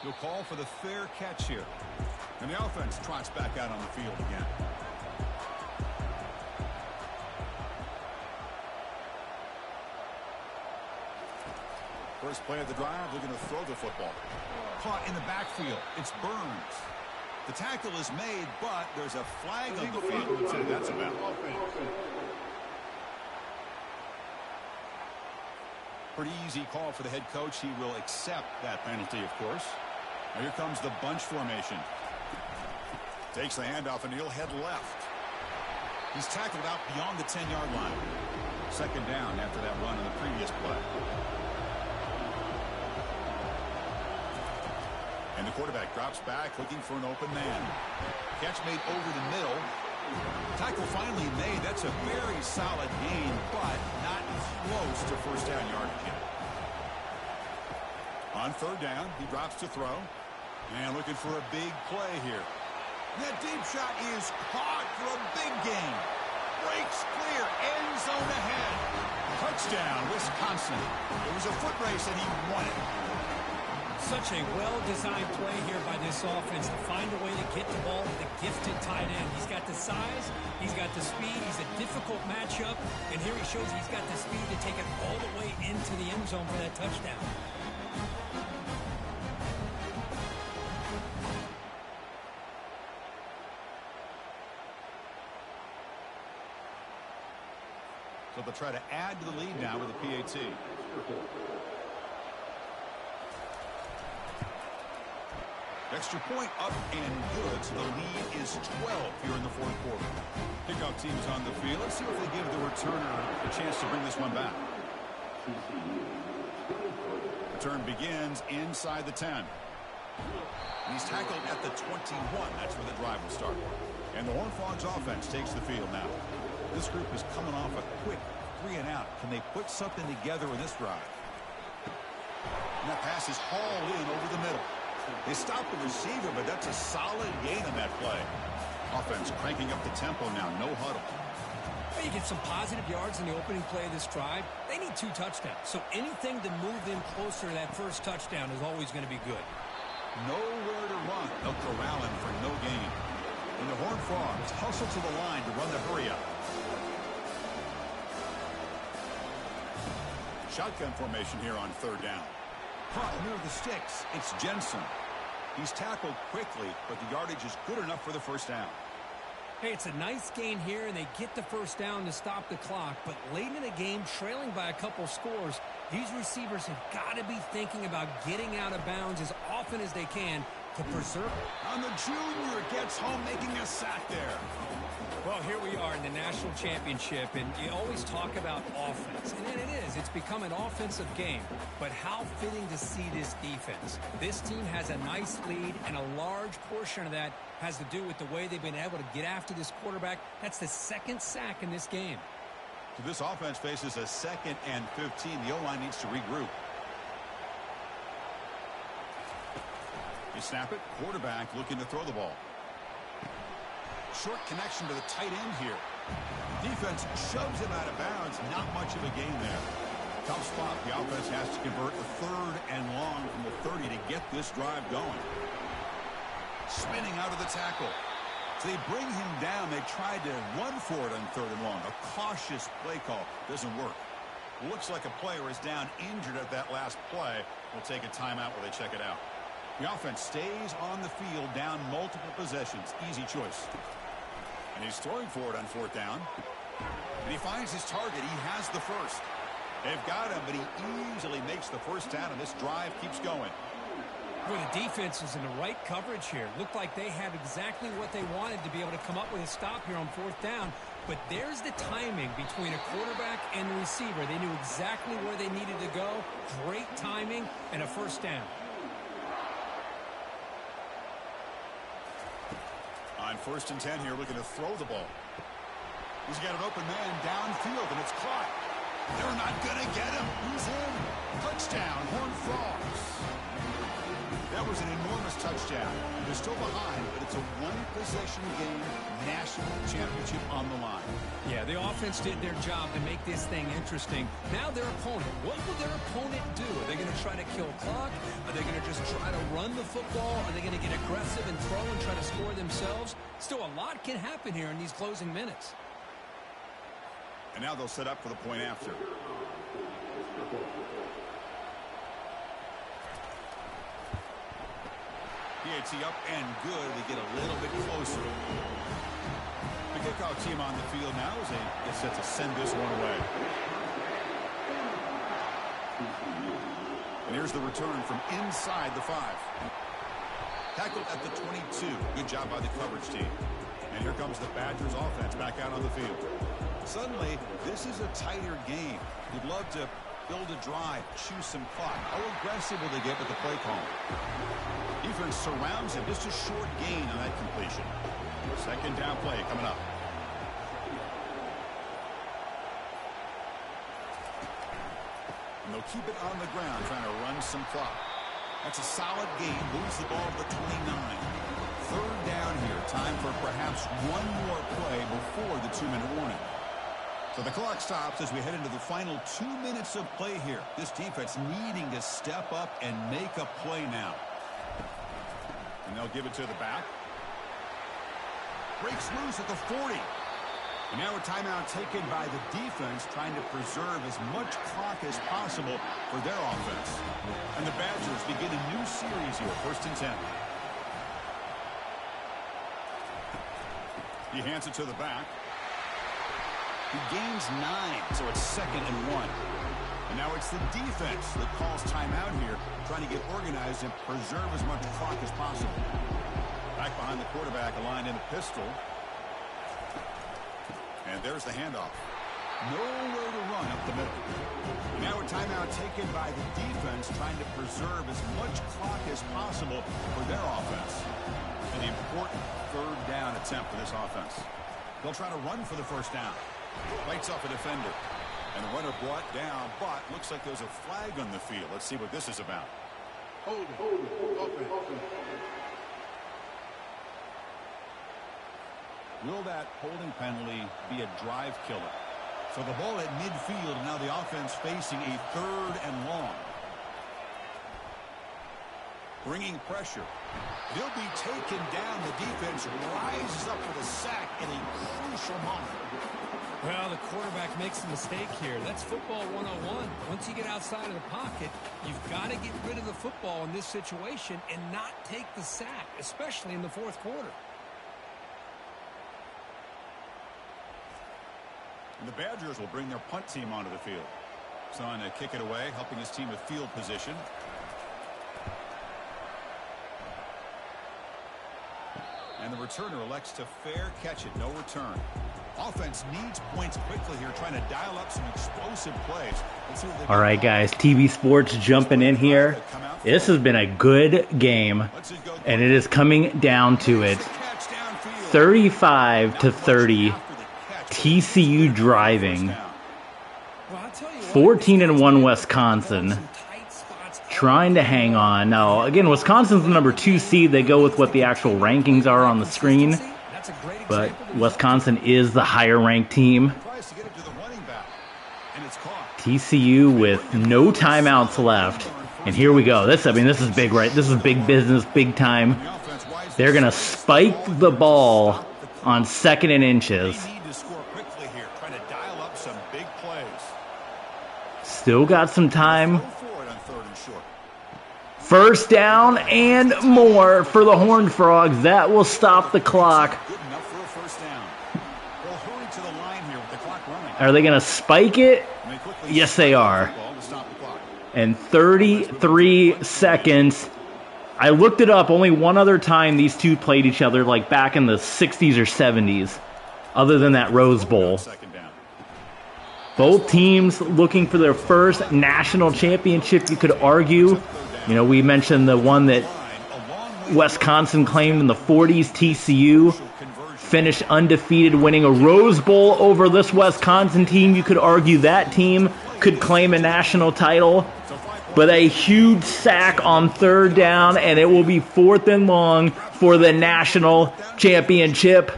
He'll call for the fair catch here. And the offense trots back out on the field again. First play of the drive, looking to throw the football. Caught in the backfield. It's Burns. The tackle is made, but there's a flag on the field. Let's see what that's about. Pretty easy call for the head coach. He will accept that penalty, of course. Now here comes the bunch formation. Takes the handoff, and he'll head left. He's tackled out beyond the 10-yard line. Second down after that run in the previous play. And the quarterback drops back, looking for an open man. Catch made over the middle. Tackle finally made. That's a very solid gain, but not close to first down yardage yet. On third down, he drops to throw. And looking for a big play here. That deep shot is caught for a big gain. Breaks clear, end zone ahead. Touchdown, Wisconsin. It was a foot race, and he won it. Such a well-designed play here by this offense to find a way to get the ball to the gifted tight end. He's got the size, he's got the speed, he's a difficult matchup, and here he shows he's got the speed to take it all the way into the end zone for that touchdown. So they'll try to add to the lead now with a PAT. Extra point up and good, so the lead is 12 here in the fourth quarter. Kickoff team's on the field. Let's see if they give the returner a chance to bring this one back. Return begins inside the 10. He's tackled at the 21. That's where the drive will start. And the Horned Frogs offense takes the field now. This group is coming off a quick 3 and out. Can they put something together in this drive? And that pass is hauled in over the middle. They stop the receiver, but that's a solid gain on that play. Offense cranking up the tempo now. No huddle. Well, you get some positive yards in the opening play of this drive. They need 2 touchdowns, so anything to move them closer to that first touchdown is always going to be good. Nowhere to run. They'll corral him for no gain. And the Horned Frogs hustle to the line to run the hurry up. Shotgun formation here on 3rd down. Caught near the sticks. It's Jensen. He's tackled quickly, but the yardage is good enough for the first down. Hey, it's a nice gain here, and they get the first down to stop the clock. But late in the game, trailing by a couple scores, these receivers have got to be thinking about getting out of bounds as often as they can to preserve it. On the junior, gets home, making a sack there. Well, here we are in the national championship, and you always talk about offense. And it is. It's become an offensive game. But how fitting to see this defense. This team has a nice lead, and a large portion of that has to do with the way they've been able to get after this quarterback. That's the 2nd sack in this game. So this offense faces a 2nd and 15. The O-line needs to regroup. You snap it. Quarterback looking to throw the ball. Short connection to the tight end here. Defense shoves him out of bounds. Not much of a gain there. Tough spot. The offense has to convert a 3rd and long from the 30 to get this drive going. Spinning out of the tackle. So they bring him down. They tried to run for it on 3rd and long. A cautious play call. Doesn't work. Looks like a player is down injured at that last play. We'll take a timeout while they check it out. The offense stays on the field, down multiple possessions. Easy choice. And he's throwing for it on 4th down. And he finds his target. He has the first. They've got him, but he easily makes the first down, and this drive keeps going. Well, the defense is in the right coverage here. Looked like they have exactly what they wanted to be able to come up with a stop here on 4th down. But there's the timing between a quarterback and the receiver. They knew exactly where they needed to go. Great timing and a first down. On 1st and 10 here, looking to throw the ball. He's got an open man downfield, and it's caught. They're not going to get him. He's in. Touchdown, Horned Frogs. That was an enormous touchdown. They're still behind, but it's a 1-possession game, national championship on the line. Yeah, the offense did their job to make this thing interesting. Now their opponent. What will their opponent do? Are they going to try to kill clock? Are they going to just try to run the football? Are they going to get aggressive and throw and try to score themselves? Still, a lot can happen here in these closing minutes. And now they'll set up for the point after. PAT up and good. They get a little bit closer. The kickoff team on the field now is set to send this one away. And here's the return from inside the 5. Tackled at the 22. Good job by the coverage team. And here comes the Badgers offense back out on the field. Suddenly, this is a tighter game. You'd love to build a drive, choose some clock. How aggressive will they get with the play call? Defense surrounds him. Just a short gain on that completion. 2nd down play coming up. And they'll keep it on the ground, trying to run some clock. That's a solid gain. Moves the ball to the 29. 3rd down here. Time for perhaps one more play before the 2-minute warning. So the clock stops as we head into the final 2 minutes of play here. This defense needing to step up and make a play now. And they'll give it to the back. Breaks loose at the 40. And now a timeout taken by the defense, trying to preserve as much clock as possible for their offense. And the Badgers begin a new series here, 1st and 10. He hands it to the back. He gains 9, so it's 2nd and 1. And now it's the defense that calls timeout here, trying to get organized and preserve as much clock as possible. Back behind the quarterback, aligned in a pistol. And there's the handoff. Nowhere to run up the middle. And now a timeout taken by the defense, trying to preserve as much clock as possible for their offense. An important 3rd down attempt for this offense. They'll try to run for the 1st down. Fights off a defender. And the runner brought down, but looks like there's a flag on the field. Let's see what this is about. Hold it. Open. Will that holding penalty be a drive killer? So the ball at midfield, and now the offense facing a 3rd and long. Bringing pressure. He'll be taken down. The defense rises up for the sack in a crucial moment. Well, the quarterback makes a mistake here. That's football 101. Once you get outside of the pocket, you've got to get rid of the football in this situation and not take the sack, especially in the 4th quarter. And the Badgers will bring their punt team onto the field. Son to kick it away, helping his team with field position. And the returner elects to fair catch it. No return. Offense needs points quickly here, trying to dial up some explosive plays. All right, guys, TV Sports jumping in here. This has been a good game, and it is coming down to it. 35-30, TCU driving. 14-1 Wisconsin, trying to hang on. Now, again, Wisconsin's the number 2 seed. They go with what the actual rankings are on the screen. But Wisconsin is the higher-ranked team. TCU with no timeouts left. And here we go. This is big, right? This is big business, big time. They're going to spike the ball on 2nd and inches. Still got some time. 1st down and more for the Horned Frogs. That will stop the clock. Are they going to spike it? Yes, they are. And 33 seconds. I looked it up. Only one other time these two played each other, like back in the 60s or 70s, other than that Rose Bowl. Both teams looking for their first national championship, you could argue. You know, we mentioned the one that Wisconsin claimed in the 40s, TCU. Finished undefeated, winning a Rose Bowl over this Wisconsin team. You could argue that team could claim a national title. But a huge sack on 3rd down, and it will be 4th and long for the national championship.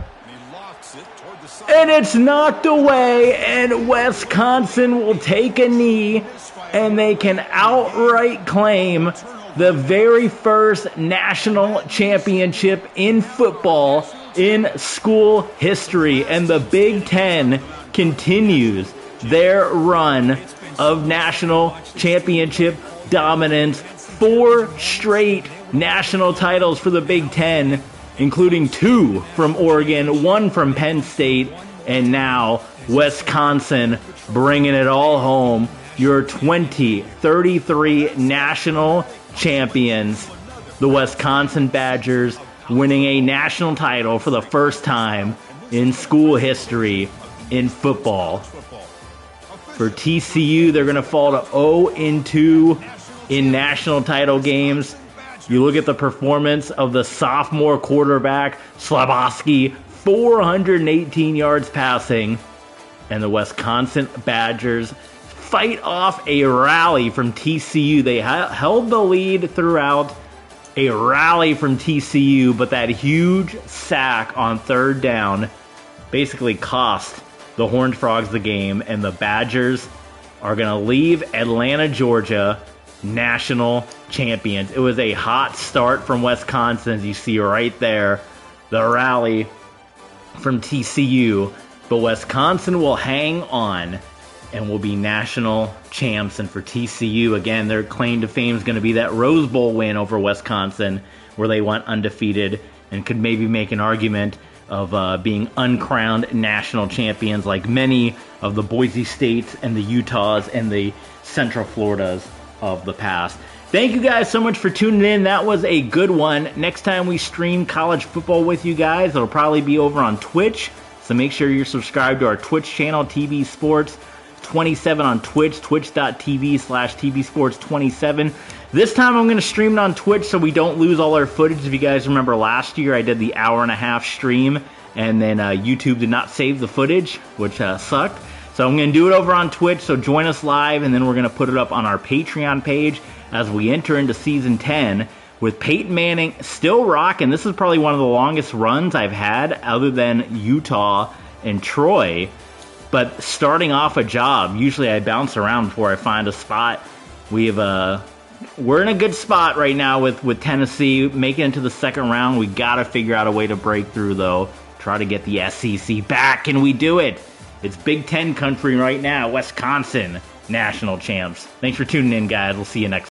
And it's knocked away, and Wisconsin will take a knee, and they can outright claim the very first national championship in football in school history. And the Big Ten continues their run of national championship dominance. 4 straight national titles for the Big Ten, including 2 from Oregon, 1 from Penn State, and now Wisconsin bringing it all home. Your 2033 national champions, the Wisconsin Badgers, winning a national title for the first time in school history in football. For TCU, they're going to fall to 0-2 in national title games. You look at the performance of the sophomore quarterback, Slabosky, 418 yards passing. And the Wisconsin Badgers fight off a rally from TCU. They held the lead throughout. A rally from TCU, but that huge sack on 3rd down basically cost the Horned Frogs the game, and the Badgers are going to leave Atlanta, Georgia, national champions. It was a hot start from Wisconsin, as you see right there, the rally from TCU, but Wisconsin will hang on and will be national champs. And for TCU, again, their claim to fame is going to be that Rose Bowl win over Wisconsin, where they went undefeated and could maybe make an argument of being uncrowned national champions like many of the Boise States and the Utahs and the Central Floridas of the past. Thank you guys so much for tuning in. That was a good one. Next time we stream college football with you guys, it'll probably be over on Twitch. So make sure you're subscribed to our Twitch channel, TB Sports 27 on Twitch, twitch.tv/TBSports27. This time I'm going to stream it on Twitch so we don't lose all our footage. If you guys remember last year, I did the hour-and-a-half stream, and then YouTube did not save the footage, which sucked. So I'm going to do it over on Twitch, so join us live, and then we're going to put it up on our Patreon page as we enter into Season 10 with Peyton Manning still rocking. This is probably one of the longest runs I've had other than Utah and Troy. But starting off a job, usually I bounce around before I find a spot. We're in a good spot right now with Tennessee making it to the second round. We got to figure out a way to break through, though. Try to get the SEC back. Can we do it? It's Big Ten country right now. Wisconsin, national champs. Thanks for tuning in, guys. We'll see you next time.